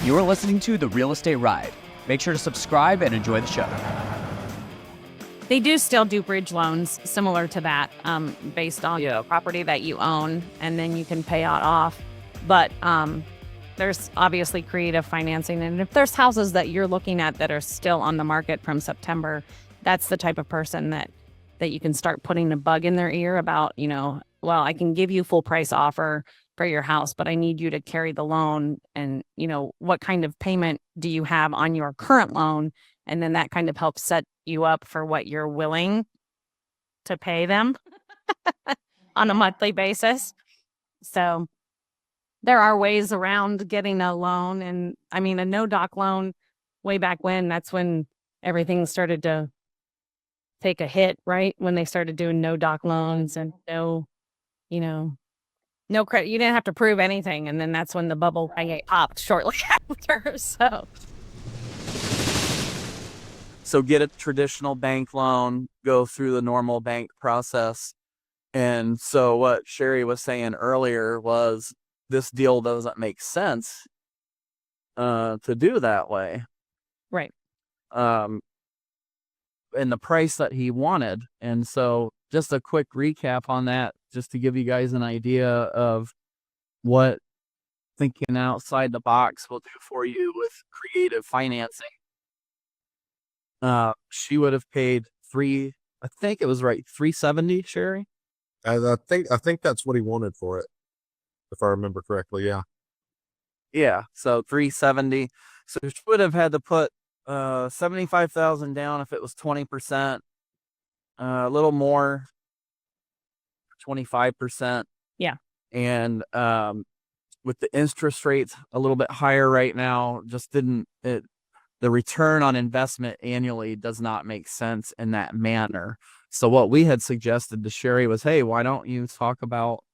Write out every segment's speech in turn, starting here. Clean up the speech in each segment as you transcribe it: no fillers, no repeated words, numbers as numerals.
You are listening to The Real Estate Ride. Make sure to subscribe and enjoy the show. They do still do bridge loans similar to that, based on the property that you own, and then you can pay it off. But there's obviously creative financing. And if there's houses that you're looking at that are still on the market from September, that's the type of person that you can start putting a bug in their ear about, well, I can give you full price offer for your house, but I need you to carry the loan. And, what kind of payment do you have on your current loan? And then that kind of helps set you up for what you're willing to pay them on a monthly basis. So there are ways around getting a loan. And I mean, a no-doc loan way back when, that's when everything started to take a hit, right? When they started doing no-doc loans and no credit. You didn't have to prove anything. And then that's when the bubble popped shortly after. So get a traditional bank loan, go through the normal bank process. And so what Sherry was saying earlier was this deal doesn't make sense to do that way. Right. And the price that he wanted. And so just a quick recap on that, just to give you guys an idea of what thinking outside the box will do for you with creative financing. She would have paid I think it was right, $370, Sherry? I think that's what he wanted for it, if I remember correctly. Yeah. Yeah. So $370. So she would have had to put $75,000 down if it was 20%, a little more, 25%. Yeah. And with the interest rates a little bit higher right now, the return on investment annually does not make sense in that manner. So what we had suggested to Sherry was, hey, why don't you talk about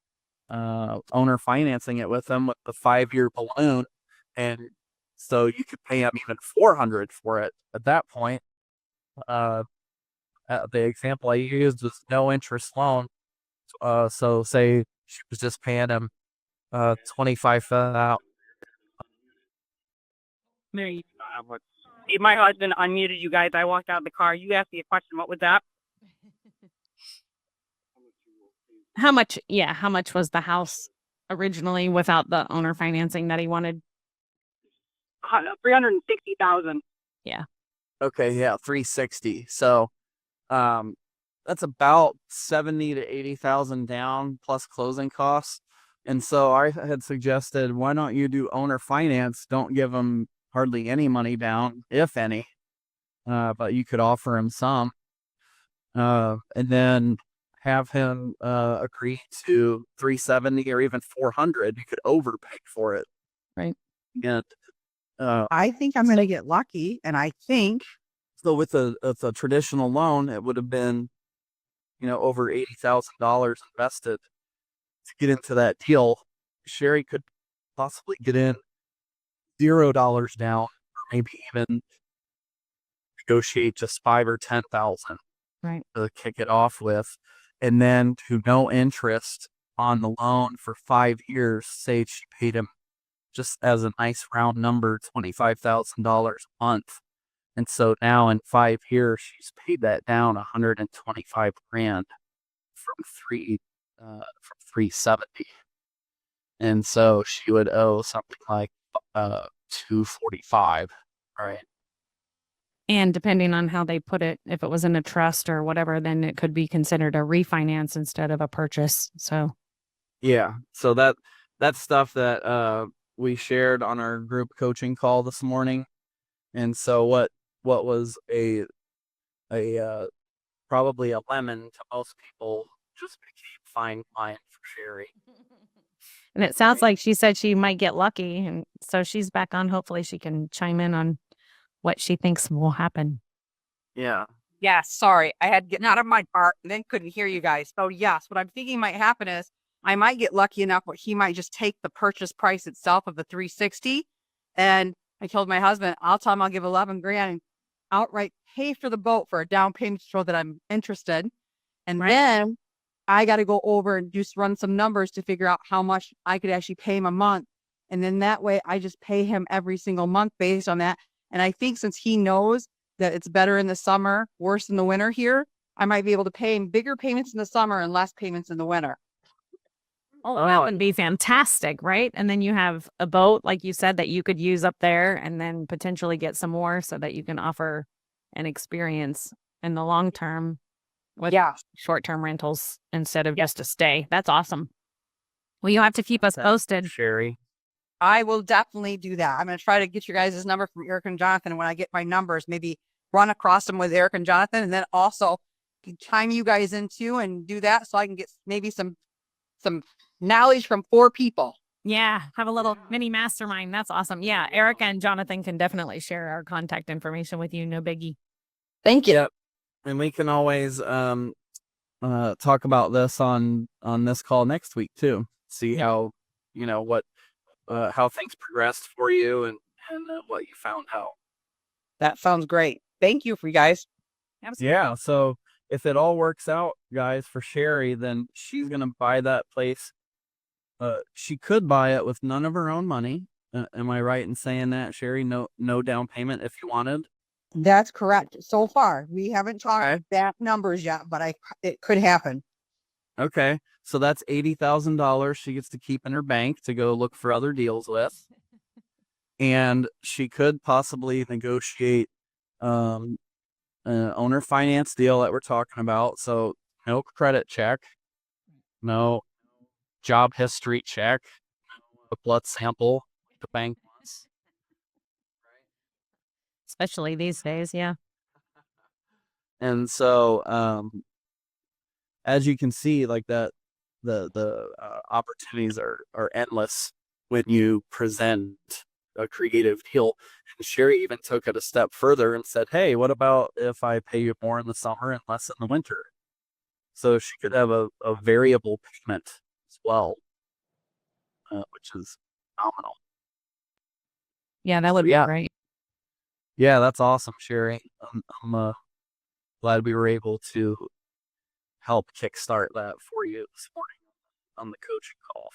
owner financing it with them with the 5-year balloon, and so you could pay them even $400 for it at that point. The example I used was no interest loan. So say she was just paying him $25,000. Mary, my husband unmuted you guys. I walked out of the car. You asked me a question. What was that? How much was the house originally without the owner financing that he wanted? $360,000. Yeah. Okay, yeah, 360. So that's about 70 to 80,000 down plus closing costs. And so I had suggested, why don't you do owner finance? Don't give them hardly any money down, if any, but you could offer him some, and then have him agree to 370 or even 400. You could overpay for it, right? And I think I'm going to get lucky, and I think so. With a traditional loan, it would have been, over $80,000 invested to get into that deal. Sherry could possibly get in $0 down, or maybe even negotiate just $5,000 or $10,000, right, to kick it off with, and then to no interest on the loan for 5 years. Say she paid him, just as a nice round number, $25,000 a month, and so now in 5 years she's paid that down $125,000 from 370, and so she would owe something like $245, right? And depending on how they put it, if it was in a trust or whatever, then it could be considered a refinance instead of a purchase. So yeah, so that's stuff that we shared on our group coaching call this morning. And so what was a probably a lemon to most people just became fine wine for Sherry. And it sounds like she said she might get lucky. And so she's back on. Hopefully she can chime in on what she thinks will happen. Yeah. Yeah, sorry. I had gotten out of my car and then couldn't hear you guys. So yes, what I'm thinking might happen is I might get lucky enough where he might just take the purchase price itself of the 360. And I told my husband, I'll tell him I'll give $11,000 and outright pay for the boat for a down payment to show that I'm interested. And then I got to go over and just run some numbers to figure out how much I could actually pay him a month And then that way I just pay him every single month based on that. And I think since he knows that it's better in the summer, worse in the winter here, I might be able to pay him bigger payments in the summer and less payments in the winter. Oh, that would be fantastic, right? And then you have a boat, like you said, that you could use up there and then potentially get some more so that you can offer an experience in the long term with short-term rentals instead of just a stay. That's awesome. Well, you have to keep us posted. Sherry. I will definitely do that. I'm going to try to get your guys' number from Eric and Jonathan. And when I get my numbers, maybe run across them with Eric and Jonathan, and then also chime you guys into and do that so I can get maybe some knowledge from 4 people. Yeah, have a little mini mastermind. That's awesome. Yeah, Eric and Jonathan can definitely share our contact information with you. No biggie. Thank you. Yep. And we can always talk about this on this call next week too. See how how things progressed for you and what you found out. That sounds great. Thank you for you guys. Absolutely. Yeah. So if it all works out, guys, for Sherry, then she's gonna buy that place. She could buy it with none of her own money. Am I right in saying that, Sherry? No down payment if you wanted. That's correct. So far, we haven't talked back numbers yet, but it could happen. Okay. So that's $80,000 she gets to keep in her bank to go look for other deals with. And she could possibly negotiate an owner finance deal that we're talking about. So no credit check, no job history check, a blood sample, the bank wants. Especially these days, yeah. And so as you can see, like that, the opportunities are endless when you present a creative deal. And Sherry even took it a step further and said, hey, what about if I pay you more in the summer and less in the winter? So she could have a variable payment as well, which is phenomenal. Yeah, that would be great. Yeah, that's awesome, Sherry. I'm glad we were able to help kickstart that for you this morning on the coaching call.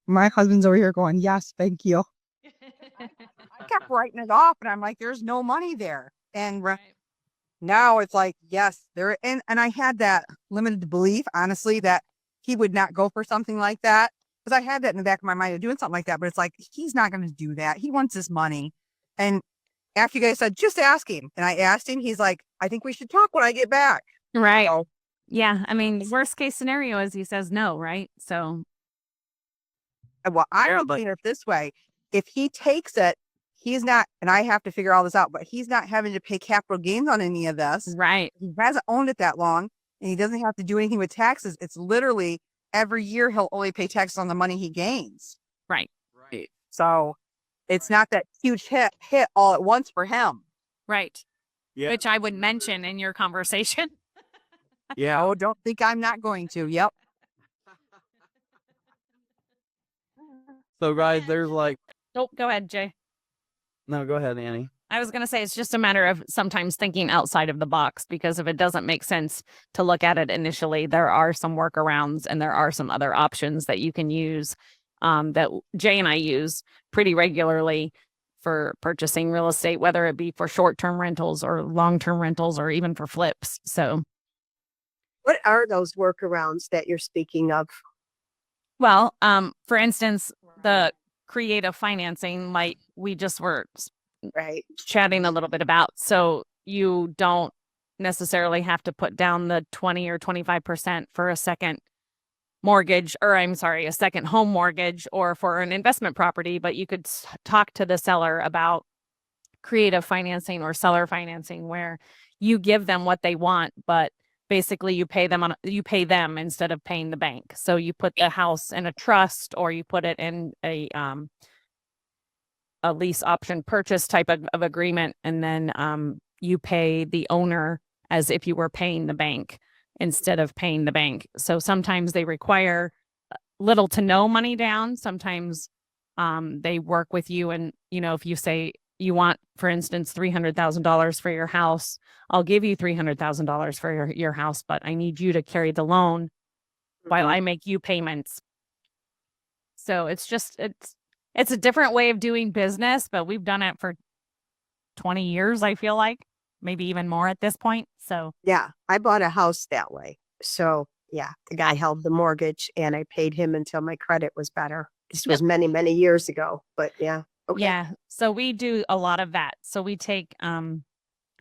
My husband's over here going, yes, thank you. I kept writing it off, and I'm like, there's no money there. And now it's like, yes, there. And I had that limited belief, honestly, that he would not go for something like that. Because I had that in the back of my mind of doing something like that. But it's like, he's not going to do that. He wants his money. And after you guys said, just ask him. And I asked him, he's like, I think we should talk when I get back. Right. So, yeah. I mean, worst case scenario is he says no, right? So. Well, I'm looking at it this way. If he takes it, he's not, and I have to figure all this out, but he's not having to pay capital gains on any of this. Right. He hasn't owned it that long, and he doesn't have to do anything with taxes. It's literally every year he'll only pay taxes on the money he gains. Right. Right. So it's not that huge hit all at once for him. Right. Yeah. Which I would mention in your conversation. Yeah. Oh, don't think I'm not going to. Yep. So guys, there's like, Nope. Go ahead, Jay. no, go ahead, Annie. I was going to say it's just a matter of sometimes thinking outside of the box, because if it doesn't make sense to look at it initially, there are some workarounds and there are some other options that you can use that Jay and I use pretty regularly for purchasing real estate, whether it be for short-term rentals or long-term rentals or even for flips. So, what are those workarounds that you're speaking of? well, for instance, the creative financing, like we just were chatting a little bit about. So you don't necessarily have to put down the 20 or 25% for a second mortgage, or I'm sorry, a second home mortgage or for an investment property, but you could talk to the seller about creative financing or seller financing where you give them what they want, but basically you pay them instead of paying the bank. So you put the house in a trust, or you put it in a lease option purchase type of agreement. And then you pay the owner as if you were paying the bank instead of paying the bank. So sometimes they require little to no money down. Sometimes they work with you. And, if you say you want, for instance, $300,000 for your house, I'll give you $300,000 for your house, but I need you to carry the loan while I make you payments. So it's It's a different way of doing business, but we've done it for 20 years, I feel like, maybe even more at this point. So, Yeah, I bought a house that way. So yeah, the guy held the mortgage and I paid him until my credit was better. This was many, many years ago, but yeah. Okay. yeah. So we do a lot of that. So we take,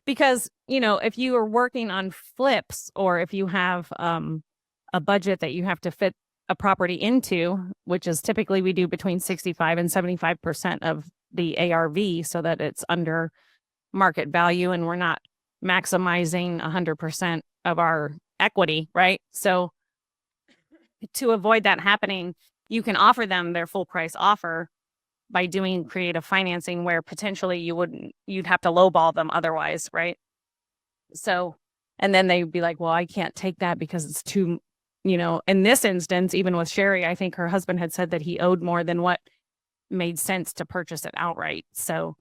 because, you know, if you are working on flips or if you have a budget that you have to fit a property into, which is typically we do between 65 and 75% of the ARV so that it's under market value and we're not maximizing 100% of our equity, right? So to avoid that happening, you can offer them their full price offer by doing creative financing where potentially you'd have to lowball them otherwise, right? So, and then they'd be like, well, I can't take that because it's too, you know, in this instance, even with Sherry, I think her husband had said that he owed more than what made sense to purchase it outright. So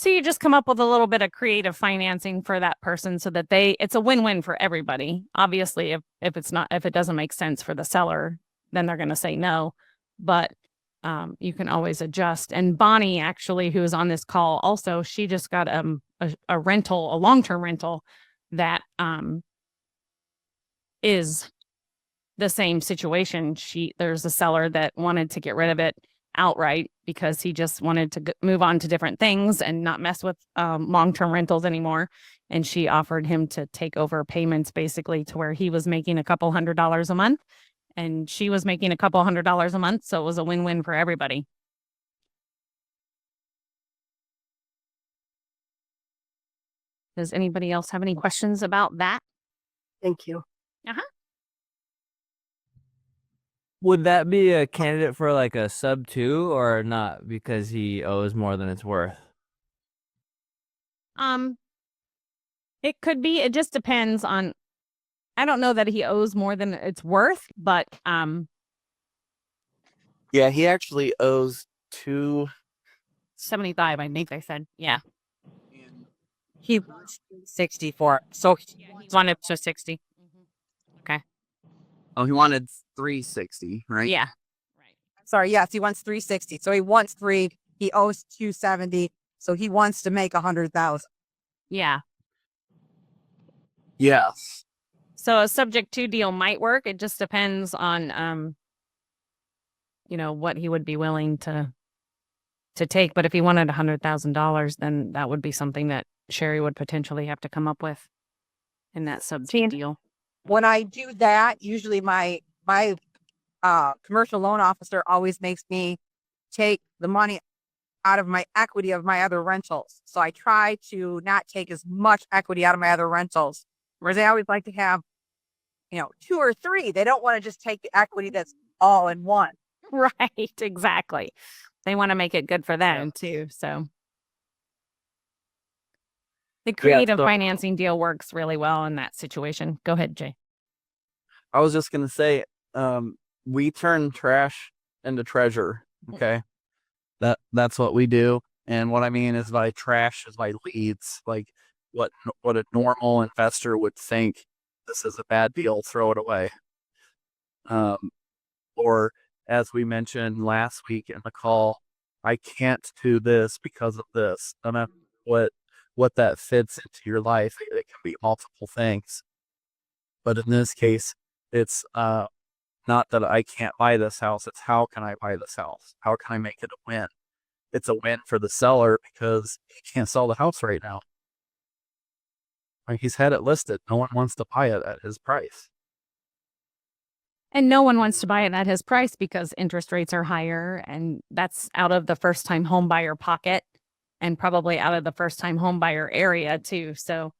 you just come up with a little bit of creative financing for that person so that it's a win-win for everybody. Obviously, if it doesn't make sense for the seller, then they're going to say no, but you can always adjust. And Bonnie, actually, who is on this call also, she just got a rental, a long-term rental that is the same situation. There's a seller that wanted to get rid of it outright because he just wanted to move on to different things and not mess with long-term rentals anymore. And she offered him to take over payments basically to where he was making a couple $100s a month and she was making a couple $100s a month. So it was a win-win for everybody. Does anybody else have any questions about that? Thank you. Uh-huh. Would that be a candidate for like a sub 2 or not because he owes more than it's worth? It could be. It just depends on. I don't know that he owes more than it's worth, but Yeah, he actually owes 275. I think they said. Yeah. He wants 64. So He wanted to 60. Okay. Oh, he wanted 360, right? Yeah. Right. sorry, yes, he wants 360. So he wants 3, he owes 270. So he wants to make 100,000. Yeah. Yes. So a subject to deal might work. It just depends on you know, what he would be willing to take. But if he wanted $100,000, then that would be something that Sherry would potentially have to come up with in that subject deal. When I do that, usually my commercial loan officer always makes me take the money out of my equity of my other rentals. So I try to not take as much equity out of my other rentals. Whereas I always like to have, 2 or 3. They don't want to just take the equity that's all in one. Right, exactly. They want to make it good for them too. So the creative financing deal works really well in that situation. Go ahead, Jay. I was just going to say, we turn trash into treasure. Okay. That's what we do. And what I mean is by trash is by leads, like what a normal investor would think, this is a bad deal, throw it away. Or as we mentioned last week in the call, I can't do this because of this. I don't know what that fits into your life. It can be multiple things. But in this case, it's not that I can't buy this house. It's how can I buy this house? How can I make it a win? It's a win for the seller because he can't sell the house right now. Like, he's had it listed. No one wants to buy it at his price. And no one wants to buy it at his price because interest rates are higher, and that's out of the first-time home buyer pocket and probably out of the first-time home buyer area too. So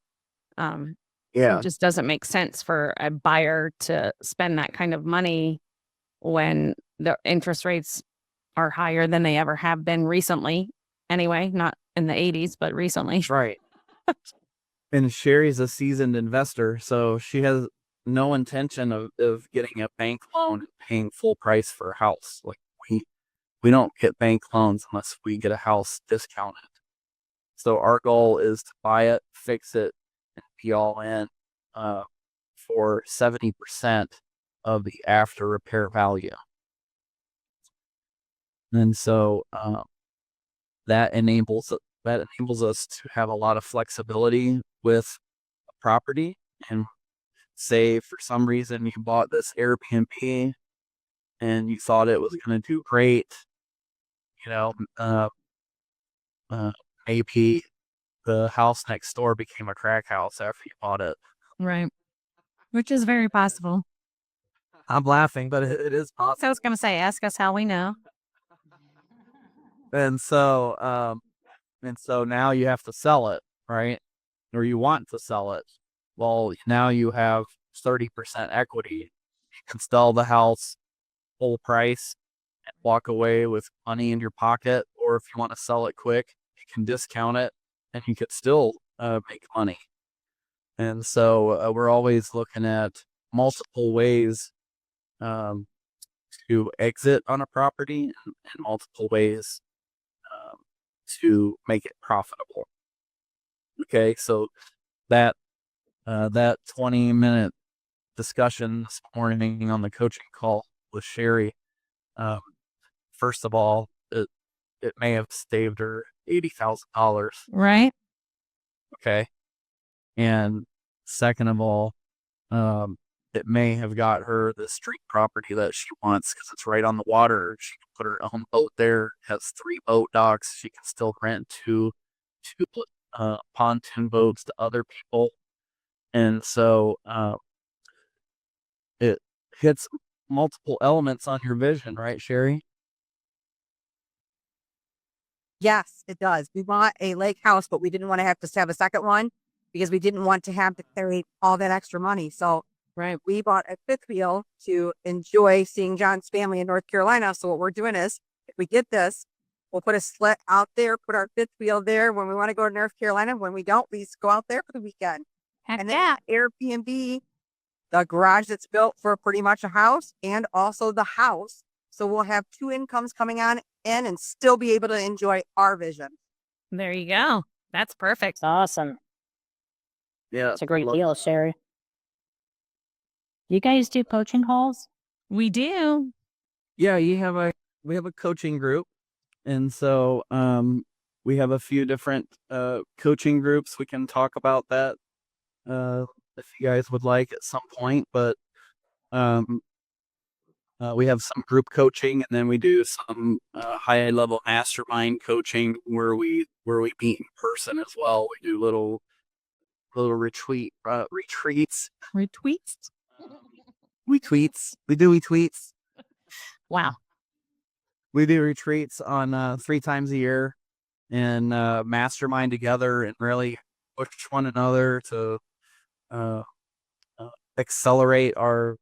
it just doesn't make sense for a buyer to spend that kind of money when the interest rates are higher than they ever have been recently. Anyway, not in the 80s, but recently. Right. And Sherry's a seasoned investor, so she has no intention of getting a bank loan and paying full price for a house. Like, we don't get bank loans unless we get a house discounted. So our goal is to buy it, fix it, and be all in for 70% of the after repair value. And so that enables us to have a lot of flexibility with a property. And say for some reason you bought this Airbnb and you thought it was going to do great, you know, maybe the house next door became a crack house after you bought it. Right. Which is very possible. I'm laughing, but it is possible. So I was going to say, ask us how we know. And so now you have to sell it, right? Or you want to sell it. Well, now you have 30% equity. You can sell the house full price and walk away with money in your pocket. Or if you want to sell it quick, you can discount it and you could still make money. And so we're always looking at multiple ways to exit on a property and multiple ways to make it profitable. Okay, so that 20-minute discussion this morning on the coaching call with Sherry, first of all, it may have saved her $80,000. Right. Okay, and second of all, it may have got her the street property that she wants because it's right on the water. She can put her own boat there. Has 3 boat docks. She can still rent two pontoon boats to other people, and so it hits multiple elements on your vision, right, Sherry? Yes, it does. We bought a lake house, but we didn't want to have a second one because we didn't want to have to carry all that extra money. So we bought a fifth wheel to enjoy seeing John's family in North Carolina. So what we're doing is, if we get this, we'll put a slit out there, put our fifth wheel there when we want to go to North Carolina. When we don't, we just go out there for the weekend. Heck And then yeah. Airbnb, the garage that's built for pretty much a house and also the house. So we'll have 2 incomes coming on in and still be able to enjoy our vision. There you go. That's perfect. Awesome. Yeah, It's a great deal, Sherry. You guys do coaching calls? We do. Yeah, we have a coaching group, and so we have a few different coaching groups. We can talk about that if you guys would like at some point. But we have some group coaching, and then we do some high level mastermind coaching where we meet in person as well. We do little retreats. Retweets. We do tweets. Wow. We do retreats on 3 times a year and mastermind together and really push one another to accelerate our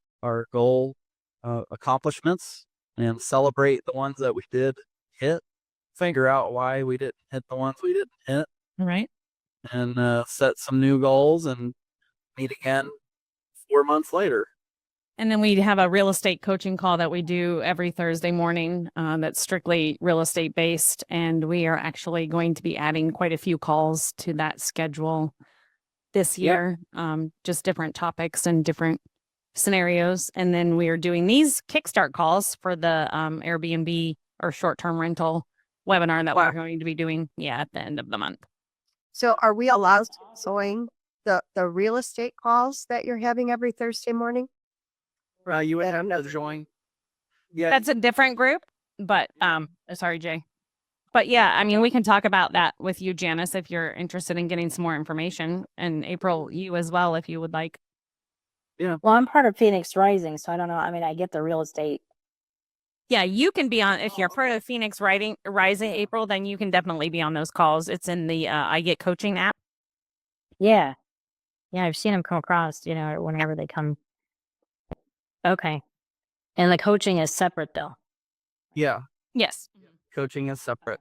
goal accomplishments and celebrate the ones that we did hit, figure out why we didn't hit the ones we didn't hit, Right. and set some new goals and meet again 4 months later. And then we have a real estate coaching call that we do every Thursday morning that's strictly real estate based. And we are actually going to be adding quite a few calls to that schedule this year, just different topics and different scenarios. And then we are doing these Kickstart calls for the Airbnb or short-term rental webinar that we're going to be doing, at the end of the month. So are we allowed showing the real estate calls that you're having every Thursday morning? You would have to join. Yeah, That's a different group, but sorry, Jay. But yeah, I mean, we can talk about that with you, Janice, if you're interested in getting some more information. And April, you as well, if you would like. Well, I'm part of Phoenix Rising, so I don't know. I mean, I get the real estate. Yeah, you can be on, if you're part of Phoenix Rising, April, then you can definitely be on those calls. It's in the I Get Coaching app. Yeah. Yeah, I've seen them come across, whenever they come. Okay. And the coaching is separate, though. Yeah, Yes. coaching is separate.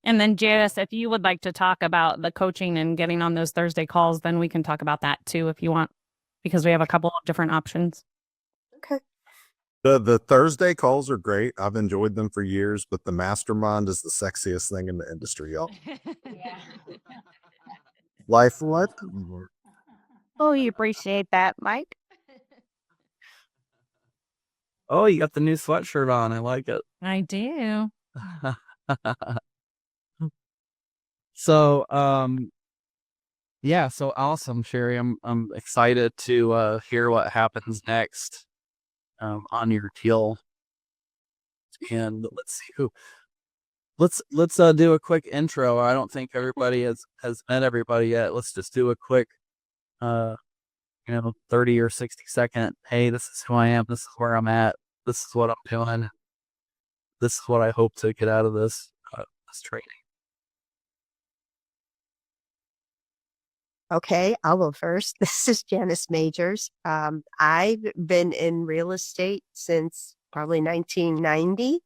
And then Janice, if you would like to talk about the coaching and getting on those Thursday calls, then we can talk about that too, if you want, because we have a couple of different options. Okay. The Thursday calls are great. I've enjoyed them for years, but the mastermind is the sexiest thing in the industry, y'all. Life what? Oh, you appreciate that, Mike? Oh, you got the new sweatshirt on. I like it. I do. So, yeah, so awesome, Sherry. I'm excited to hear what happens next on your deal. And let's see who. Let's do a quick intro. I don't think everybody has met everybody yet. Let's just do a quick 30 or 60-second, hey, this is who I am, this is where I'm at, this is what I'm doing, this is what I hope to get out of this training. Okay, I'll go first. This is Janice Majors. I've been in real estate since probably 1990,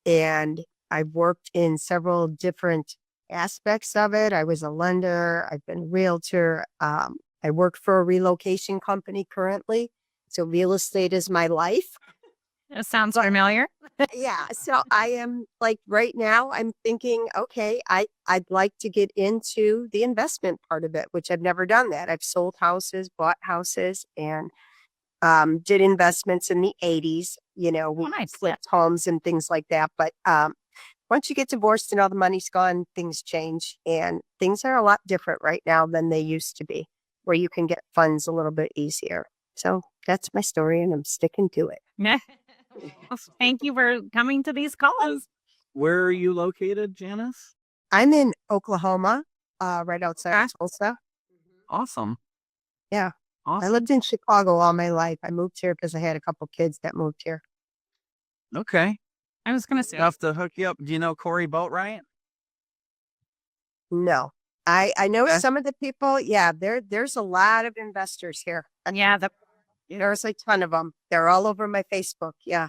and I've worked in several different aspects of it. I was a lender, I've been a realtor. I work for a relocation company currently. So real estate is my life. That sounds familiar. Yeah. So I am like right now I'm thinking, okay, I'd like to get into the investment part of it, which I've never done that. I've sold houses, bought houses, and did investments in the 80s, we nice. flipped homes and things like that. But once you get divorced and all the money's gone, things change, and things are a lot different right now than they used to be, where you can get funds a little bit easier. So that's my story, and I'm sticking to it. Thank you for coming to these calls. Where are you located, Janice? I'm in Oklahoma, right outside of Tulsa. Awesome. Yeah. Awesome. I lived in Chicago all my life. I moved here because I had a couple kids that moved here. Okay. I was going to say, Enough to hook you up. Do you know Corey Boatwright? No. I know Okay. some of the people. Yeah, there's a lot of investors here. yeah, There's a ton of them. They're all over my Facebook. Yeah.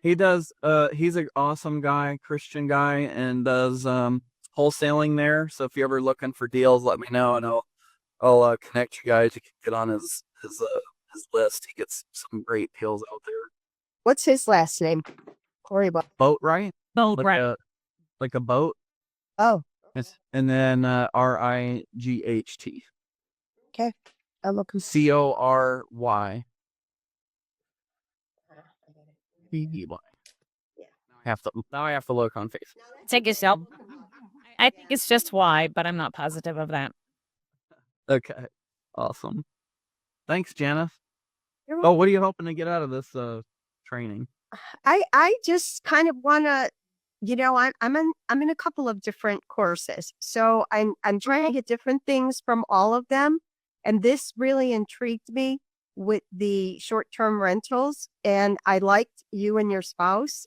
He does. He's an awesome guy, Christian guy, and does wholesaling there. So if you're ever looking for deals, let me know, and I'll connect you guys. You can get on his list. He gets some great deals out there. What's his last name? Corey Boatwright? Boatwright. Like a boat. Oh, And then Right. okay. I'm looking. Cory. Yeah. Now I have to look on Facebook. Take yourself. I think it's just Y, but I'm not positive of that. Okay. Awesome. Thanks, Janice. You're Oh, what are you hoping to get out of this training? I just kind of want to, I'm in a couple of different courses. So I'm trying to get different things from all of them. And this really intrigued me with the short-term rentals. And I liked you and your spouse.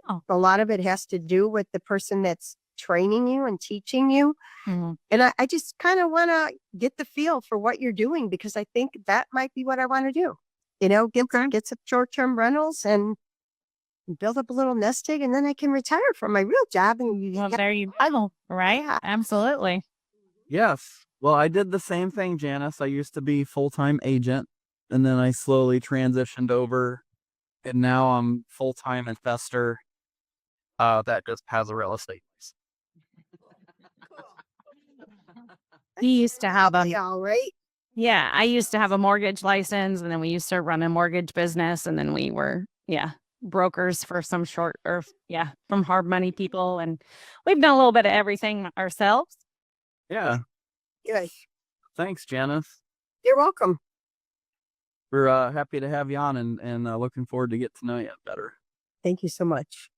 Oh. A lot of it has to do with the person that's training you and teaching you. Mhm. And I just kind of want to get the feel for what you're doing, because I think that might be what I want to do. Get some short-term rentals and build up a little nest egg, and then I can retire from my real job. And Well, there you go. Right? Yeah. Absolutely. Yes. Well, I did the same thing, Janice. I used to be full-time agent, and then I slowly transitioned over, and now I'm full-time investor that just has a real estate lease. He used to have a all right. Yeah, I used to have a mortgage license, and then we used to run a mortgage business, and then we were, brokers for some from hard money people, and we've done a little bit of everything ourselves. Yeah. Good. Thanks, Janice. You're welcome. We're happy to have you on, and looking forward to get to know you better. Thank you so much.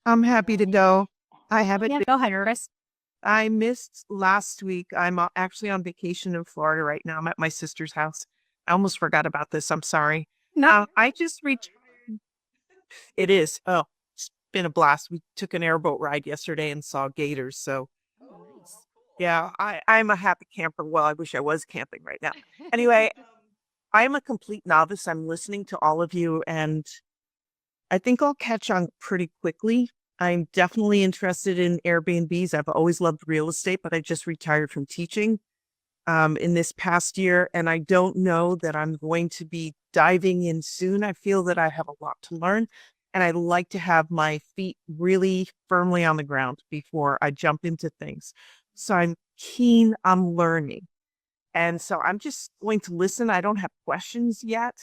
I'm happy to go. I haven't Yeah, been- go ahead, Chris. I missed last week. I'm actually on vacation in Florida right now. I'm at my sister's house. I almost forgot about this. I'm sorry. No, I just reached. It is. Oh, it's been a blast. We took an airboat ride yesterday and saw gators. So, yeah, I'm a happy camper. Well, I wish I was camping right now. Anyway, I'm a complete novice. I'm listening to all of you, and I think I'll catch on pretty quickly. I'm definitely interested in Airbnbs. I've always loved real estate, but I just retired from teaching in this past year, and I don't know that I'm going to be diving in soon. I feel that I have a lot to learn, and I like to have my feet really firmly on the ground before I jump into things. So I'm keen on learning. And so I'm just going to listen. I don't have questions yet.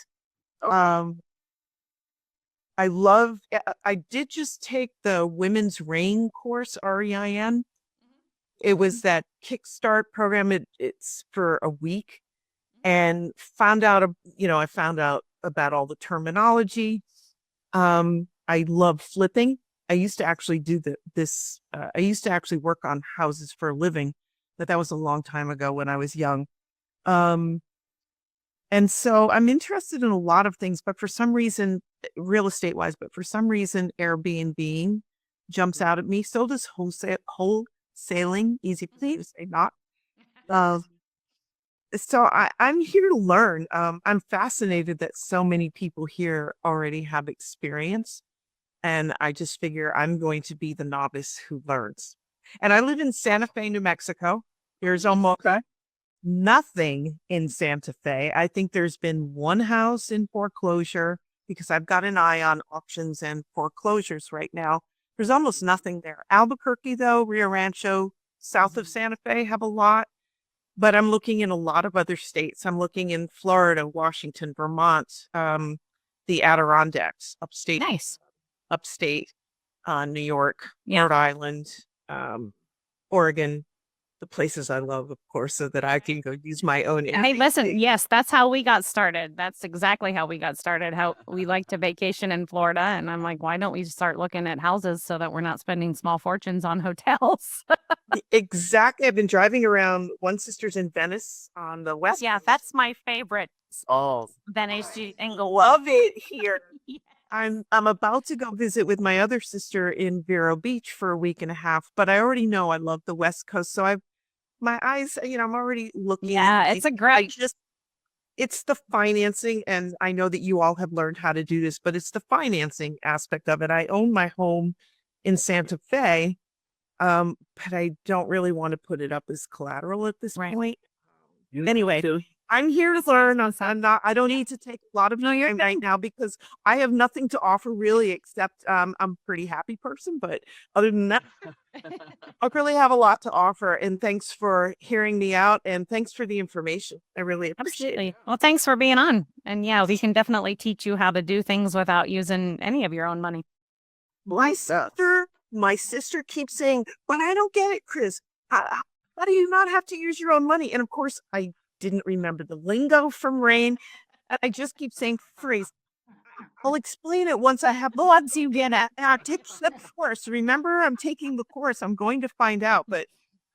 I I did just take the Women's Reign course, REIN. It was that Kickstart program. It's for a week, and I found out about all the terminology. I love flipping. I used to actually do I used to actually work on houses for a living, but that was a long time ago when I was young. And so I'm interested in a lot of things, but for some reason, real estate wise, but for some reason, Airbnb jumps out at me. So does wholesaling, easy for me to say not. So I'm here to learn. I'm fascinated that so many people here already have experience. And I just figure I'm going to be the novice who learns. And I live in Santa Fe, New Mexico. There's almost nothing in Santa Fe. I think there's been one house in foreclosure because I've got an eye on auctions and foreclosures right now. There's almost nothing there. Albuquerque, though, Rio Rancho, south of Santa Fe have a lot. But I'm looking in a lot of other states. I'm looking in Florida, Washington, Vermont, the Adirondacks, upstate. Nice. Upstate, New York, Yeah. Rhode Island, Oregon, the places I love, of course, so that I can go use my own. Hey, listen, yes, that's how we got started. That's exactly how we got started. How we like to vacation in Florida. And I'm like, why don't we start looking at houses so that we're not spending small fortunes on hotels? Exactly. I've been driving around. One sister's in Venice on the west. Yeah, that's my favorite. Oh, Venice and go Love it here. I'm about to go visit with my other sister in Vero Beach for a week and a half, but I already know I love the West Coast. So my eyes, I'm already looking. Yeah, it's a great. It's the financing, and I know that you all have learned how to do this, but it's the financing aspect of it. I own my home in Santa Fe, but I don't really want to put it up as collateral at this point. Anyway, I'm here to learn. I don't need to take a lot of time right now because I have nothing to offer really, except I'm a pretty happy person. But other than that, I don't really have a lot to offer. And thanks for hearing me out, and thanks for the information. I really appreciate it. Well, thanks for being on. And yeah, we can definitely teach you how to do things without using any of your own money. My sister keeps saying, but I don't get it, Chris. How do you not have to use your own money? And of course, I didn't remember the lingo from Rain. I just keep saying phrase. I'll explain it once I have once you get it. Take the course. Remember, I'm taking the course. I'm going to find out. But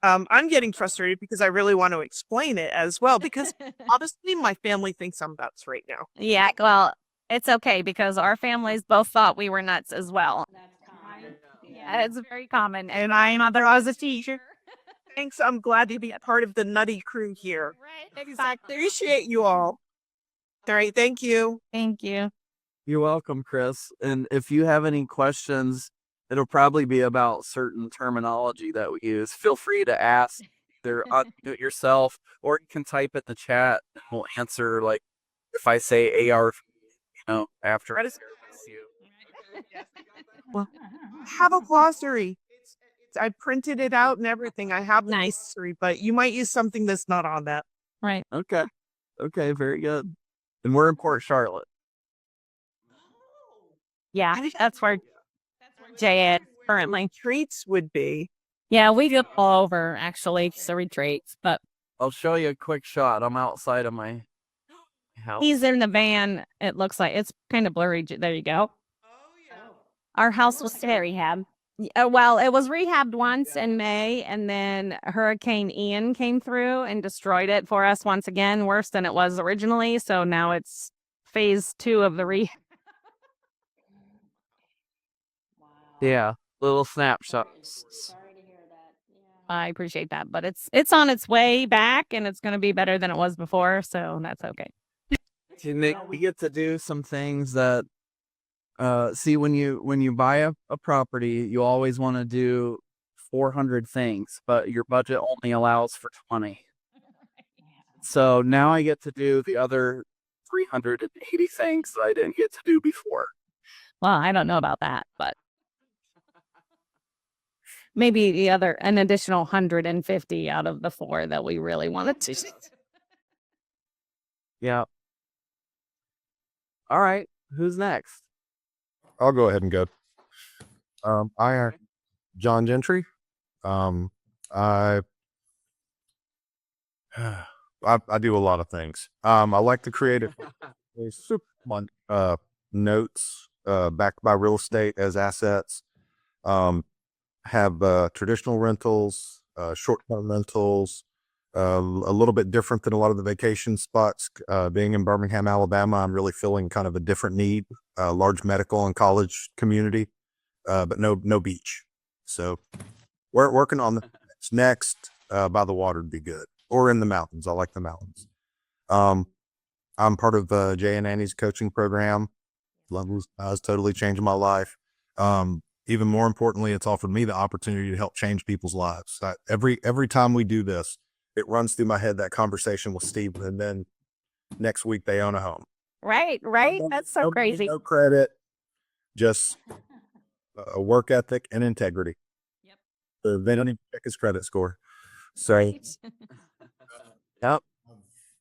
I'm getting frustrated because I really want to explain it as well. Because honestly, my family thinks I'm nuts right now. Yeah, well, it's okay because our families both thought we were nuts as well. That's common. Yeah, it's very common. And I was a teacher. Thanks. I'm glad to be a part of the nutty crew here. Right, exactly. Appreciate you all. All right. Thank you. Thank you. you're welcome, Chris. And if you have any questions, it'll probably be about certain terminology that we use. Feel free to ask either on it yourself, or you can type in the chat. And we'll answer, like if I say ARV, after. Well, have a glossary. I printed it out and everything. I have nice glossary, but you might use something that's not on that. Right. Okay. Okay. Very good. And we're in Port Charlotte. Yeah, that's where Jay is currently. Treats would be. Yeah, we go all over actually, so retreats, but I'll show you a quick shot. I'm outside of my house. he's in the van. It looks like it's kind of blurry. There you go. Our house was rehab. Well, it was rehabbed once in May, and then Hurricane Ian came through and destroyed it for us once again, worse than it was originally. So now it's phase 2 of the rehab. Yeah, little snapshots. Sorry to hear that. Yeah. I appreciate that, but it's on its way back, and it's going to be better than it was before. So that's okay. We get to do some things that see, when you buy a property, you always want to do 400 things, but your budget only allows for 20. So now I get to do the other 380 things that I didn't get to do before. Well, I don't know about that, but maybe an additional 150 out of the 4 that we really wanted to. Yeah. All right. Who's next? I'll go ahead and go. I am John Gentry. I I do a lot of things. I like to create a super fun notes backed by real estate as assets. Have traditional rentals, short-term rentals, a little bit different than a lot of the vacation spots. Being in Birmingham, Alabama, I'm really feeling kind of a different need, large medical and college community, but no beach. So we're working on the next by the water would be good, or in the mountains. I like the mountains. I'm part of Jay and Annie's coaching program. Love has totally changed my life. Even more importantly, it's offered me the opportunity to help change people's lives. Every time we do this, it runs through my head that conversation with Steve, and then next week they own a home. Right. That's so crazy. No credit, just a work ethic and integrity. Yep. They don't even check his credit score. So, Yep.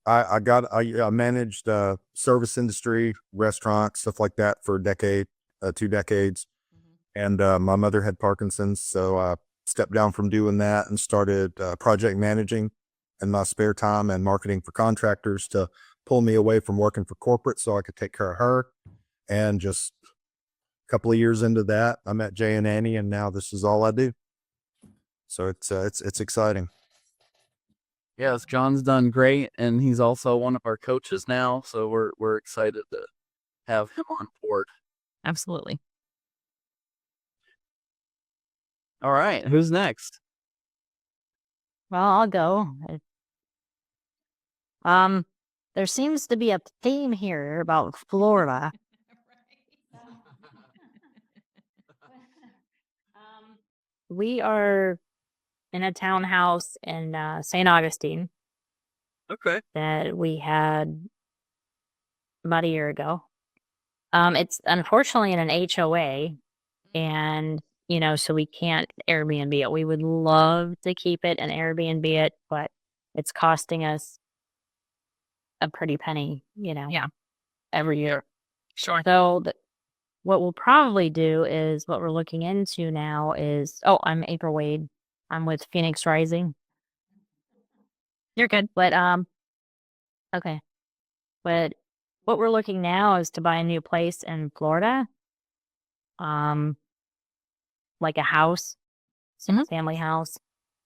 I managed service industry, restaurants, stuff like that for a decade, 2 decades. And my mother had Parkinson's, so I stepped down from doing that and started project managing in my spare time and marketing for contractors to pull me away from working for corporate so I could take care of her. And just a couple of years into that, I met Jay and Annie, and now this is all I do. So it's exciting. Yes, John's done great, and he's also one of our coaches now. So we're excited to have him on board. Absolutely. All right, who's next? Well, I'll go. There seems to be a theme here about Florida. We are in a townhouse in St. Augustine Okay. that we had about a year ago. It's unfortunately in an HOA, and so we can't Airbnb it. We would love to keep it and Airbnb it, but it's costing us a pretty penny, every year. Sure. So what we'll probably do is what we're looking into now is, I'm April Wade. I'm with Phoenix Rising. You're good. But okay. But what we're looking now is to buy a new place in Florida. Like a house, single family house,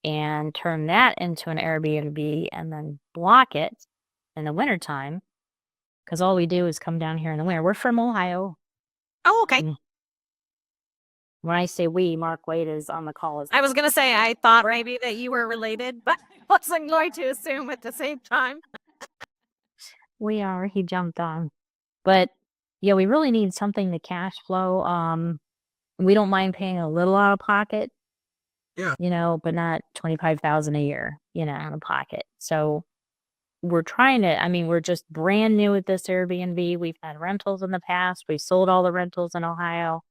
and turn that into an Airbnb and then block it in the wintertime. Because all we do is come down here in the winter. We're from Ohio. Oh, okay. And when I say we, Mark Wade is on the call as I was going to say, I thought maybe that you were related, but I wasn't going to assume at the same time. we are. He jumped on. But yeah, we really need something to cash flow. We don't mind paying a little out of pocket. Yeah. But not $25,000 a year, out of pocket. So we're trying to, we're just brand new at this Airbnb. We've had rentals in the past. We sold all the rentals in Ohio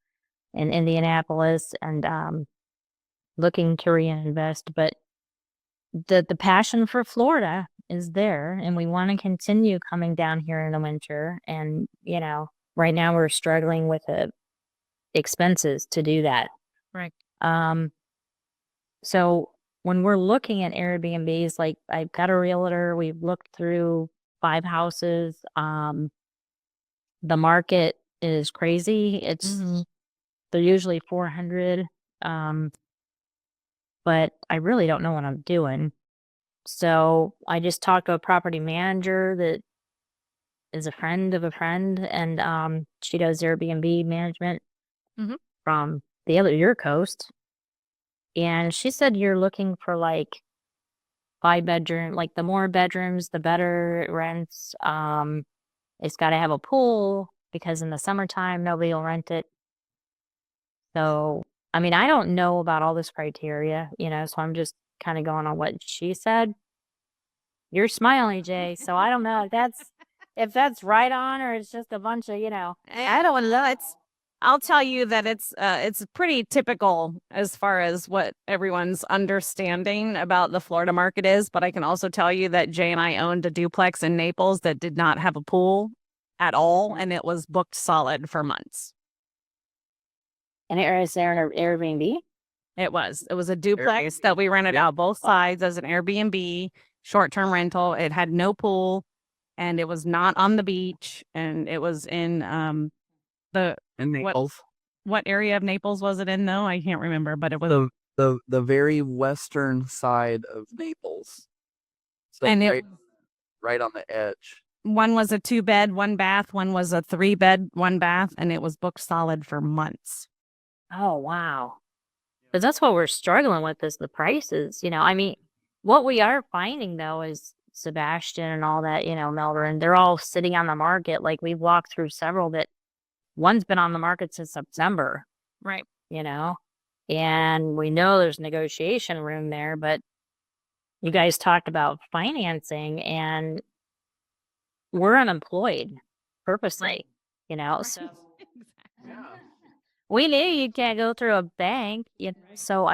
and Indianapolis, and looking to reinvest. But the passion for Florida is there, and we want to continue coming down here in the winter. And, right now we're struggling with the expenses to do that. Right. So when we're looking at Airbnbs, like I've got a realtor, we've looked through 5 houses. The market is crazy. It's they're usually 400. But I really don't know what I'm doing. So I just talked to a property manager that is a friend of a friend, and she does Airbnb management from your coast. And she said you're looking for like 5-bedroom, like the more bedrooms, the better it rents. It's got to have a pool because in the summertime, nobody will rent it. So, I don't know about all this criteria, so I'm just kind of going on what she said. You're smiling, Jay. So I don't know if that's right on, or it's just a bunch of, I don't know. I'll tell you that it's pretty typical as far as what everyone's understanding about the Florida market is. But I can also tell you that Jay and I owned a duplex in Naples that did not have a pool at all, and it was booked solid for months. And is there an Airbnb? It was a duplex that we rented out both sides as an Airbnb, short-term rental. It had no pool, and it was not on the beach, and it was in the In Naples, what area of Naples was it in though? I can't remember, but it was the very western side of Naples. So and it right on the edge. one was a 2-bed, 1-bath, one was a 3-bed, 1-bath, and it was booked solid for months. Oh, wow. Because that's what we're struggling with is the prices. I mean, what we are finding though is Sebastian and all that, Melbourne, they're all sitting on the market. Like we've walked through several that one's been on the market since September, Right. and we know there's negotiation room there, but you guys talked about financing and we're unemployed purposely, so we knew you can't go through a bank, so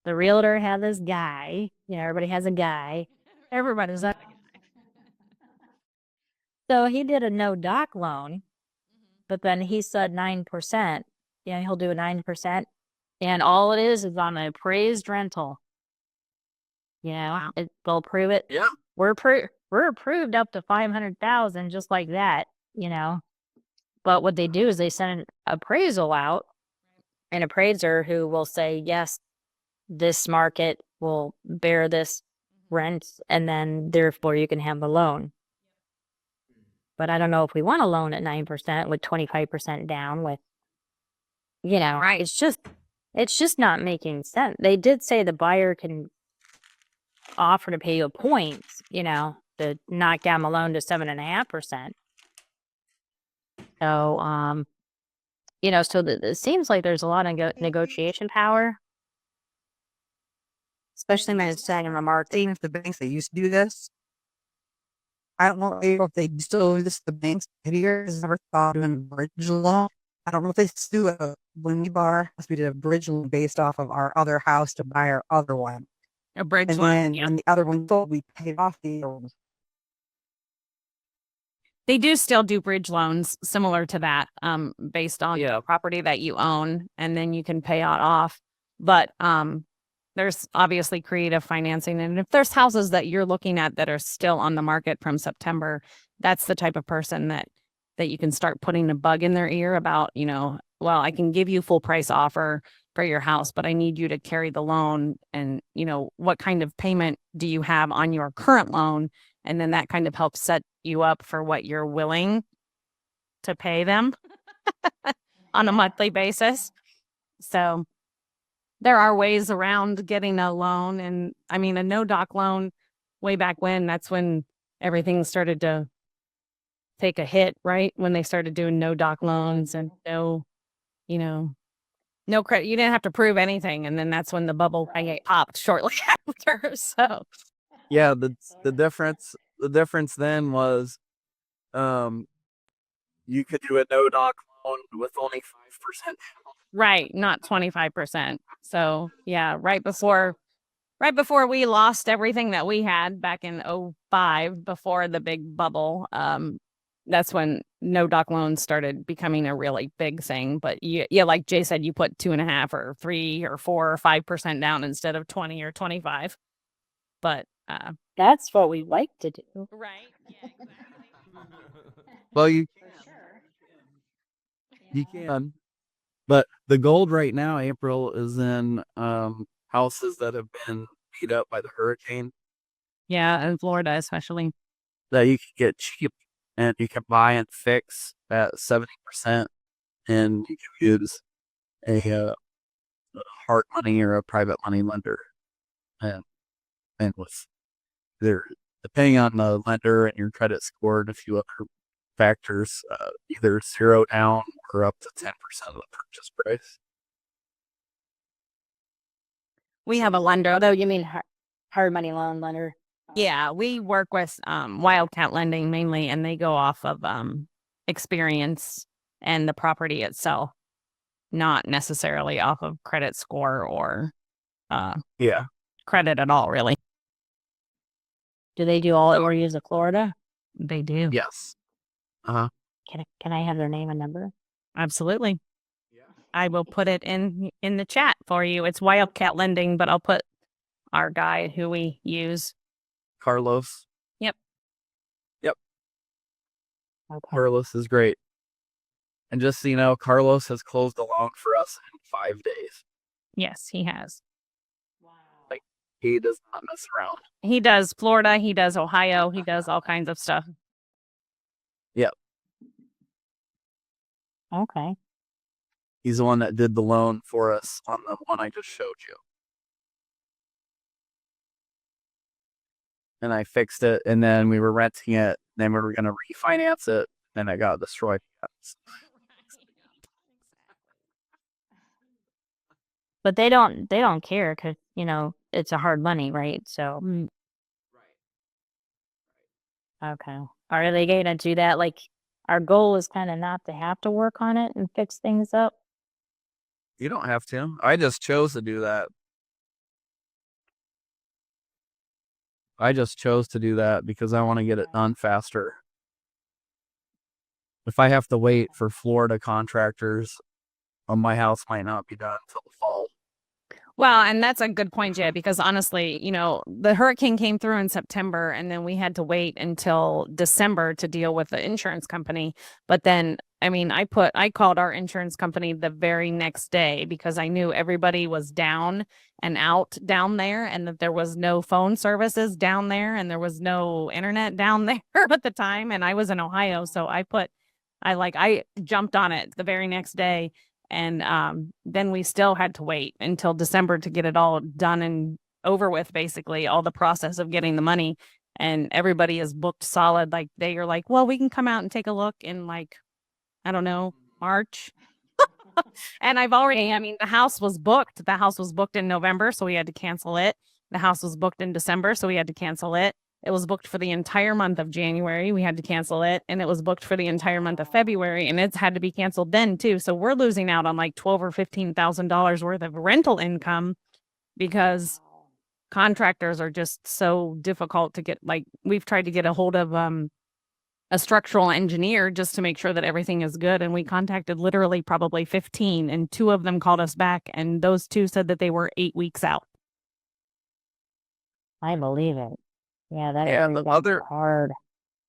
the realtor had this guy, everybody has a guy, everybody's a so he did a no doc loan, but then he said 9%. Yeah, he'll do a 9%. And all it is on an appraised rental. They'll approve it. Yeah. We're approved up to 500,000 just like that, But what they do is they send an appraisal out, an appraiser who will say, yes, this market will bear this rent, and then therefore you can have the loan. But I don't know if we want a loan at 9% with 25% down with, Right. it's just not making sense. They did say the buyer can offer to pay you points, to knock down the loan to 7.5%. So, it seems like there's a lot of negotiation power, especially when it's saying in the market. Even if the banks that used to do this, I don't know if they still do this. The banks here has never thought of a bridge loan. I don't know if they still do a when we bar. We did a bridge loan based off of our other house to buy our other one. A bridge And loan. then Yeah. when the other one sold, we paid off the other one. They do still do bridge loans similar to that, based on the property that you own, and then you can pay it off. But there's obviously creative financing, and if there's houses that you're looking at that are still on the market from September, that's the type of person that you can start putting a bug in their ear about, well, I can give you full price offer for your house, but I need you to carry the loan, and what kind of payment do you have on your current loan? And then that kind of helps set you up for what you're willing to pay them on a monthly basis. So there are ways around getting a loan. And I mean, a no doc loan way back when, that's when everything started to take a hit, right? When they started doing no doc loans and no credit. You didn't have to prove anything. And then that's when the bubble popped shortly after. So Yeah, the difference then was you could do a no doc loan with only 5%. right, not 25%. So yeah, right before we lost everything that we had back in 2005, before the big bubble, that's when no doc loans started becoming a really big thing. But yeah, like Jay said, you put 2.5 or 3 or 4 or 5% down instead of 20 or 25. But That's what we like to do. right, yeah, exactly. Well, you can, but the gold right now, April, is in houses that have been beat up by the hurricane Yeah, in Florida especially. that you can get cheap, and you can buy and fix at 70%, and you can use a hard money or a private money lender, and with their depending on the lender and your credit score and a few other factors, either 0 down or up to 10% of the purchase price. We have a lender. Although you mean hard money loan lender. Yeah, we work with Wildcat Lending mainly, and they go off of experience and the property itself, not necessarily off of credit score or credit at all, really. Do they do all areas of Florida? They do. Yes. Can I have their name and number? Absolutely. I will put it in the chat for you. It's Wildcat Lending, but I'll put our guy who we use. Carlos. Yep. Yep. Okay. Carlos is great. And just so you know, Carlos has closed a loan for us in 5 days. Yes, he has. Like, he does not mess around. He does Florida. He does Ohio. He does all kinds of stuff. Yep. Okay. He's the one that did the loan for us on the one I just showed you. And I fixed it, and then we were renting it, then we were going to refinance it, and it got destroyed. But they don't care because, you know, it's a hard money, right? So. Okay. Are they going to do that? Like, our goal is kind of not to have to work on it and fix things up. You don't have to. I just chose to do that. I just chose to do that because I want to get it done faster. If I have to wait for Florida contractors, my house might not be done until the fall. Well, and that's a good point, Jay, because honestly, you know, the hurricane came through in September and then we had to wait until December to deal with the insurance company. But then, I mean, I called our insurance company the very next day because I knew everybody was down and out down there and that there was no phone services down there and there was no internet down there at the time. And I was in Ohio. So I jumped on it the very next day. And then we still had to wait until December to get it all done and over with, basically, all the process of getting the money. And everybody is booked solid. Like, they are like, well, we can come out and take a look in, like, I don't know, March. And the house was booked. The house was booked in November, so we had to cancel it. The house was booked in December, so we had to cancel it. It was booked for the entire month of January. We had to cancel it. And it was booked for the entire month of February. And it's had to be canceled then too. So we're losing out on like $12,000 or $15,000 worth of rental income because contractors are just so difficult to get. Like, we've tried to get a hold of a structural engineer just to make sure that everything is good. And we contacted literally probably 15, and 2 of them called us back. And those 2 said that they were 8 weeks out. I believe it. Yeah, that And is hard.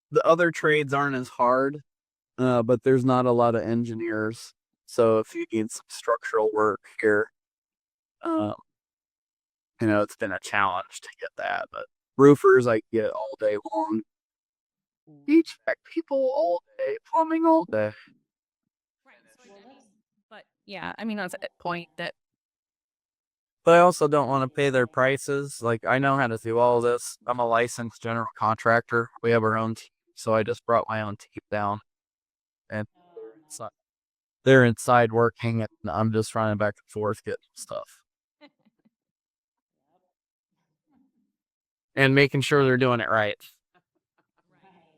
The other trades aren't as hard, but there's not a lot of engineers. So if you need some structural work here, you know, it's been a challenge to get that. But roofers I get all day long. HVAC people all day, plumbing all day. But yeah, I mean, that's a point that. But I also don't want to pay their prices. Like, I know how to do all this. I'm a licensed general contractor. We have our own team, so I just brought my own team down. And they're inside working, and I'm just running back and forth getting stuff. And making sure they're doing it right.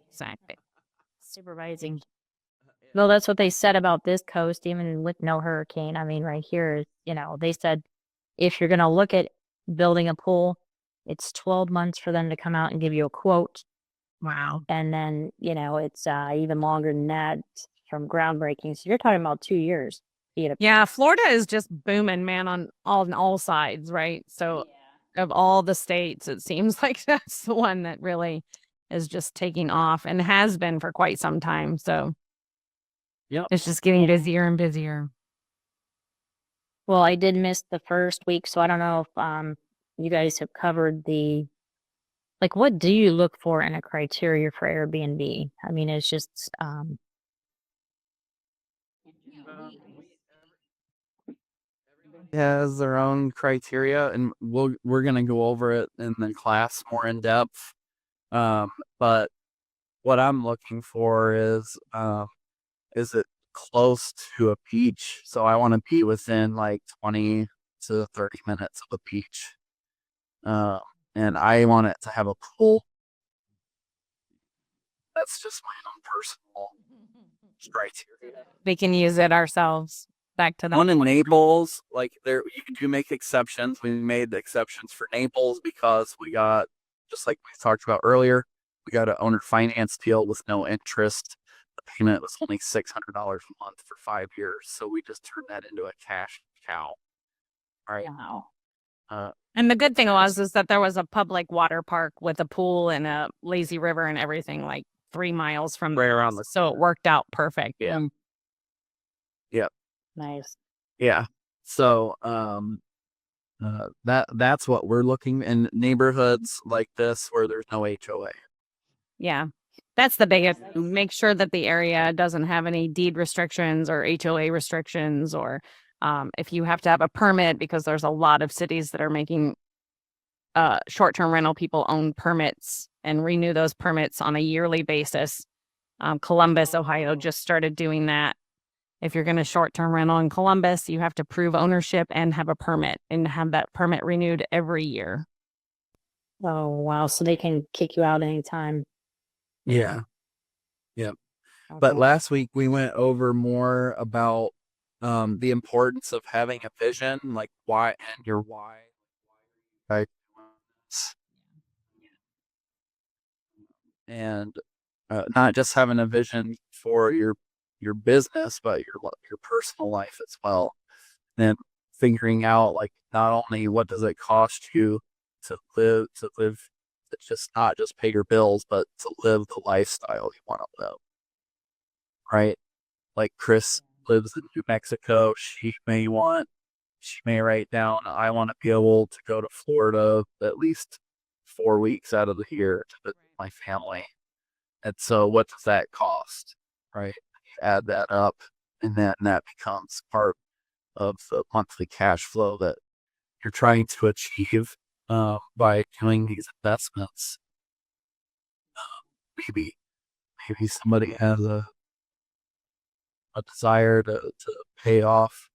Exactly. Supervising. Well, that's what they said about this coast, even with no hurricane. I mean, right here, you know, they said if you're going to look at building a pool, it's 12 months for them to come out and give you a quote. Wow. And then, you know, it's even longer than that from groundbreaking. So you're talking about 2 years. Yeah, Florida is just booming, man, on all sides, right? So of all the states, it seems like that's the one that really is just taking off and has been for quite some time. So it's just getting busier and busier. Well, I did miss the first week, so I don't know if you guys have covered like, what do you look for in a criteria for Airbnb? I mean, it's just has their own criteria, and we're gonna go over it in the class more in depth. But what I'm looking for is it close to a beach? So I want to be within like 20 to 30 minutes of a beach. And I want it to have a pool. That's just my own personal criteria. We can use it ourselves. Back to that one in Naples, like there, you do make exceptions. We made the exceptions for Naples because we got, just like we talked about earlier, we got an owner finance deal with no interest. The payment was only $600 a month for 5 years. So we just turned that into a cash cow. Right. Wow. Uh, And the good thing was is that there was a public water park with a pool and a lazy river and everything like 3 miles from right around the so it worked out perfect. Yeah. Yep. Nice. Yeah. So that's what we're looking in neighborhoods like this where there's no HOA. Yeah. That's the biggest. Make sure that the area doesn't have any deed restrictions or HOA restrictions, or if you have to have a permit, because there's a lot of cities that are making short-term rental people own permits and renew those permits on a yearly basis. Columbus, Ohio just started doing that. If you're going to short-term rental in Columbus, you have to prove ownership and have a permit and have that permit renewed every year. Oh, wow. So they can kick you out anytime. Yeah. Yep. But Okay. last week we went over more about the importance of having a vision, like why and your why. Right. And not just having a vision for your business, but your personal life as well. And figuring out like not only what does it cost you to live, just not just pay your bills, but to live the lifestyle you want to live. Right? Like Chris lives in New Mexico. She may write down, I want to be able to go to Florida at least 4 weeks out of the year to visit my family. And so what does that cost? Right? You add that up, and that becomes part of the monthly cash flow that you're trying to achieve by doing these investments. Maybe somebody has a desire to pay off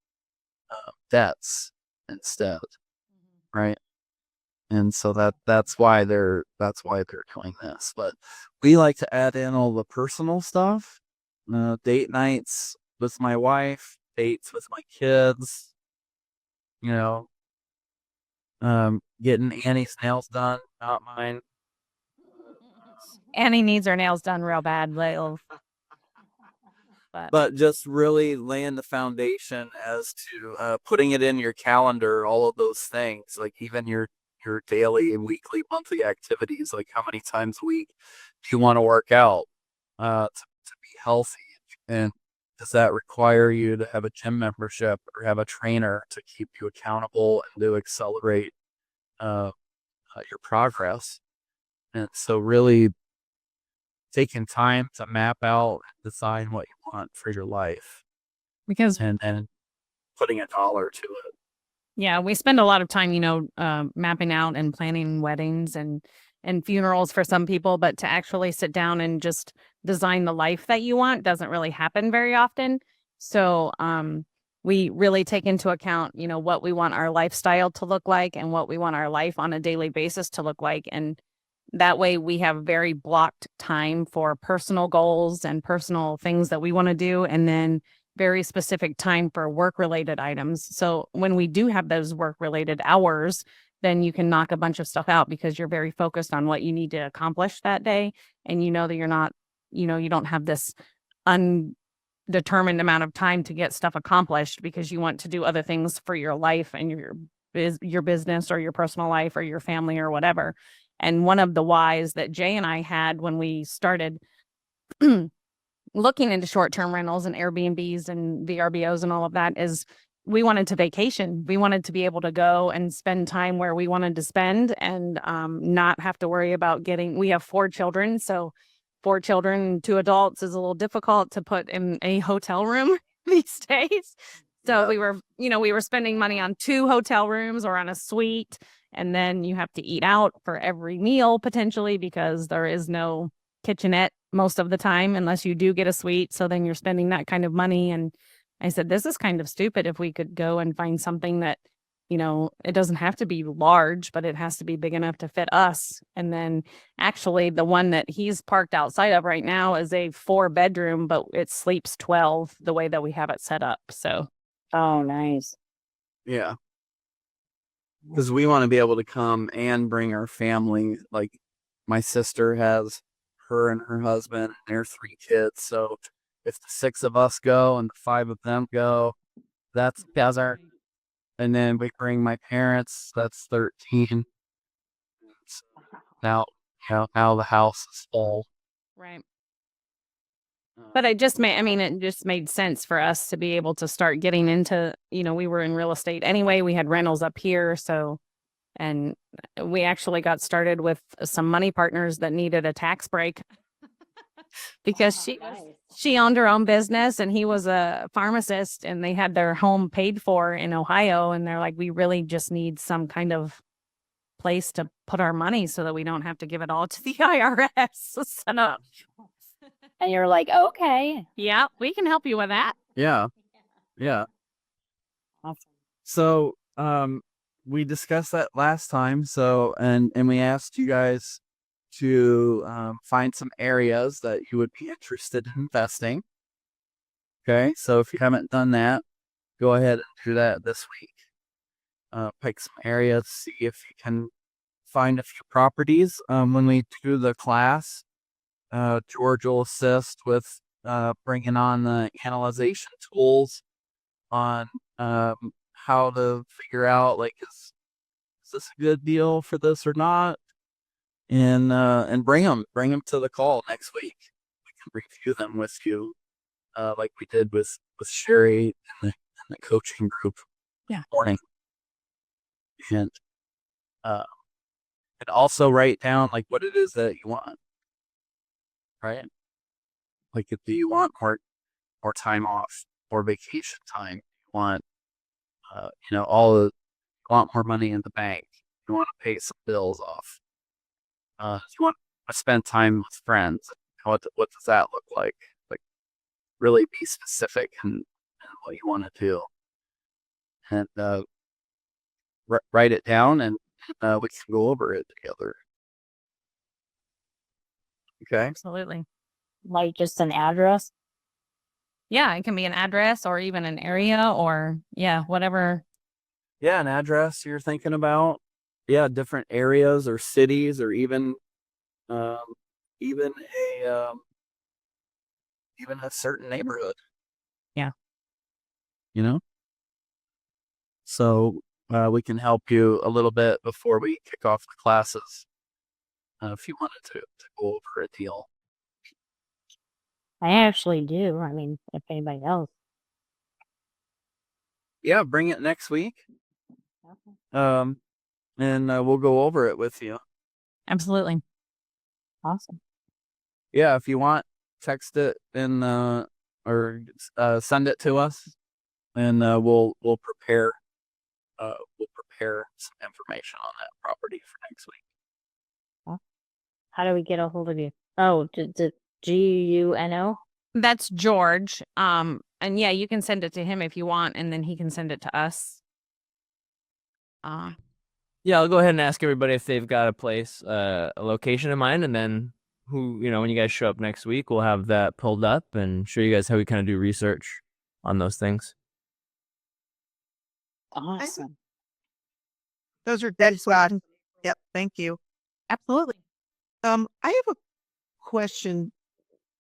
debts instead, right? And so that's why they're doing this. But we like to add in all the personal stuff, date nights with my wife, dates with my kids, you know, getting Annie's nails done, not mine. Annie needs her nails done real bad. But just really laying the foundation as to putting it in your calendar, all of those things, like even your daily, weekly, monthly activities, like how many times a week do you want to work out to be healthy? And does that require you to have a gym membership or have a trainer to keep you accountable and to accelerate your progress? And so really taking time to map out and design what you want for your life, Because and putting a dollar to it. yeah, we spend a lot of time, mapping out and planning weddings and funerals for some people, but to actually sit down and just design the life that you want doesn't really happen very often. So, we really take into account, what we want our lifestyle to look like and what we want our life on a daily basis to look like. And that way we have very blocked time for personal goals and personal things that we want to do. And then very specific time for work-related items. So when we do have those work-related hours, then you can knock a bunch of stuff out because you're very focused on what you need to accomplish that day. And you know that you're not, you don't have this undetermined amount of time to get stuff accomplished because you want to do other things for your life and your business or your personal life or your family or whatever. And one of the whys that Jay and I had when we started looking into short-term rentals and Airbnbs and VRBOs and all of that is we wanted to vacation. We wanted to be able to go and spend time where we wanted to spend and not have to worry about we have 4 children. So 4 children, 2 adults is a little difficult to put in a hotel room these days. So we were spending money on 2 hotel rooms or on a suite. And then you have to eat out for every meal potentially because there is no kitchenette most of the time unless you do get a suite. So then you're spending that kind of money. And I said, this is kind of stupid if we could go and find something that, it doesn't have to be large, but it has to be big enough to fit us. And then actually the one that he's parked outside of right now is a 4-bedroom, but it sleeps 12 the way that we have it set up. So. Oh, nice. Yeah. Because we want to be able to come and bring our family. Like my sister has her and her husband and their 3 kids. So if the 6 of us go and the 5 of them go, that's together. And then we bring my parents, that's 13. Now, now the house is full. Right. But it just made sense for us to be able to start getting into, we were in real estate anyway. We had rentals up here. So, and we actually got started with some money partners that needed a tax break because she owned her own business and he was a pharmacist and they had their home paid for in Ohio. And they're like, we really just need some kind of place to put our money so that we don't have to give it all to the IRS. So, And you're like, okay. yeah, we can help you with that. Yeah. Awesome. So, we discussed that last time. So, and we asked you guys to find some areas that you would be interested in investing. Okay, so if you haven't done that, go ahead and do that this week. Pick some areas, see if you can find a few properties. When we do the class, George will assist with bringing on the analyzation tools on how to figure out, like, is this a good deal for this or not, and bring them to the call next week. We can review them with you, like we did with Sherry and the coaching group. Yeah. Morning. And also write down like what it is that you want. Right? Like, if do you want more time off or vacation time? You want you want more money in the bank. You want to pay some bills off. You want to spend time with friends. What does that look like? Like, really be specific in what you want to do. And write it down, and we can go over it together. Okay. Absolutely. Like just an address. Yeah, it can be an address or even an area or whatever. Yeah, an address you're thinking about. Yeah, different areas or cities, or even a certain neighborhood. Yeah. So we can help you a little bit before we kick off the classes. If you wanted to go over a deal. I actually do. I mean, if anybody else. Yeah, bring it next week. Okay. And we'll go over it with you. Absolutely. Awesome. Yeah, if you want, text it and or send it to us, and we'll prepare some information on that property for next week. How do we get a hold of you? Oh, the GUNO? That's George. And yeah, you can send it to him if you want, and then he can send it to us. Yeah, I'll go ahead and ask everybody if they've got a place, a location in mind, and then when you guys show up next week, we'll have that pulled up and show you guys how we kind of do research on those things. Awesome. Those are good spots. Yep. Thank you. Absolutely. I have a question.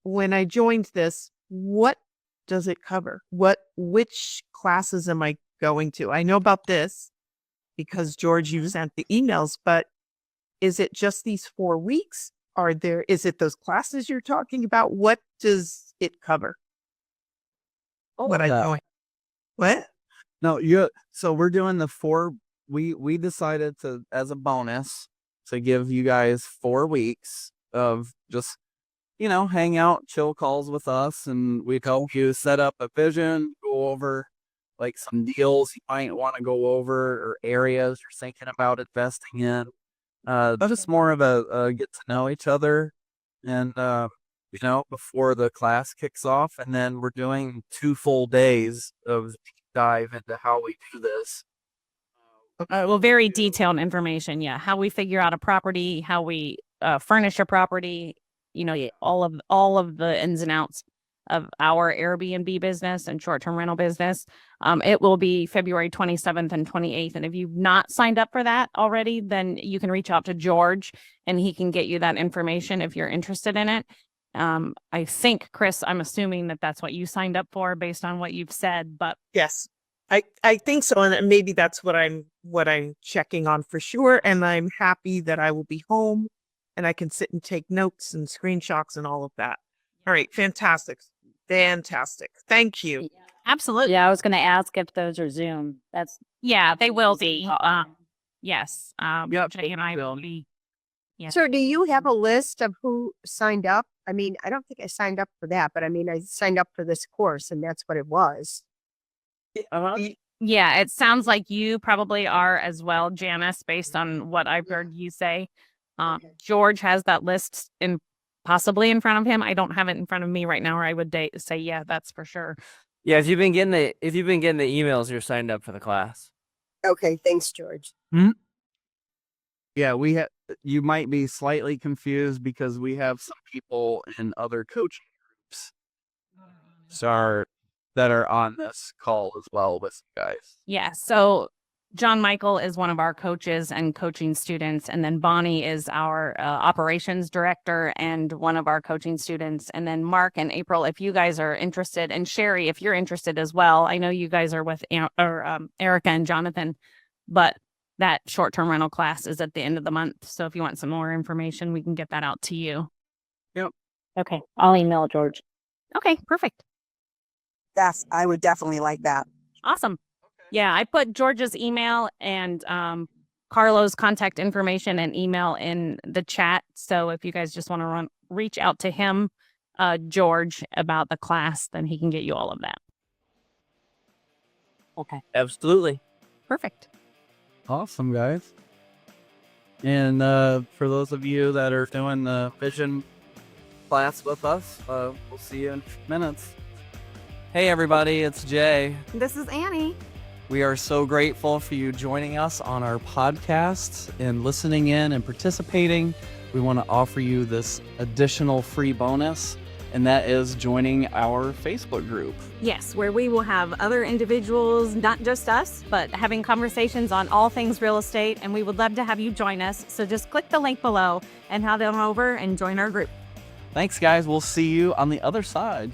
When I joined this, what does it cover? Which classes am I going to? I know about this because George, you sent the emails, but is it just these 4 weeks? Is it those classes you're talking about? What does it cover? What? No, so we're doing the 4. We decided to, as a bonus, to give you guys 4 weeks of just, hang out, chill calls with us, and we'd help you set up a vision, go over like some deals you might want to go over, or areas you're thinking about investing in. Just more of a get to know each other, and before the class kicks off, and then we're doing 2 full days of deep dive into how we do this. Well, very detailed information. Yeah, how we figure out a property, how we furnish a property. All of the ins and outs of our Airbnb business and short-term rental business. It will be February 27th and 28th. And if you've not signed up for that already, then you can reach out to George and he can get you that information if you're interested in it. I think, Chris, I'm assuming that that's what you signed up for based on what you've said, but Yes. I think so. And maybe that's what I'm checking on for sure. And I'm happy that I will be home and I can sit and take notes and screenshots and all of that. All right. Fantastic. Fantastic. Thank you. absolutely. Yeah, I was going to ask if those are Zoom. That's Yeah, they will be. Yes. Yep. Jay and I will be. Yes. So do you have a list of who signed up? I mean, I don't think I signed up for that, but I mean, I signed up for this course and that's what it was. Yeah, it sounds like you probably are as well, Janice, based on what I've heard you say. George has that list possibly in front of him. I don't have it in front of me right now, or I would say, yeah, that's for sure. Yeah, if you've been getting the emails, you're signed up for the class. Okay, thanks, George. Yeah, you might be slightly confused because we have some people in other coaching groups that are on this call as well with you guys. Yeah. So John Michael is one of our coaches and coaching students. And then Bonnie is our operations director and one of our coaching students. And then Mark and April, if you guys are interested, and Sherry, if you're interested as well, I know you guys are with Erica and Jonathan, but that short-term rental class is at the end of the month. So if you want some more information, we can get that out to you. okay. I'll email George. Okay, perfect. Yes, I would definitely like that. Awesome. Yeah, I put George's email and Carlo's contact information and email in the chat. So if you guys just want to reach out to him, George, about the class, then he can get you all of that. Okay. Absolutely. Perfect. Awesome, guys. And for those of you that are doing the vision class with us, we'll see you in minutes. Hey, everybody, it's Jay. This is Annie. We are so grateful for you joining us on our podcast and listening in and participating. We want to offer you this additional free bonus, and that is joining our Facebook group. Yes, where we will have other individuals, not just us, but having conversations on all things real estate. And we would love to have you join us. So just click the link below and head on over and join our group. Thanks, guys. We'll see you on the other side.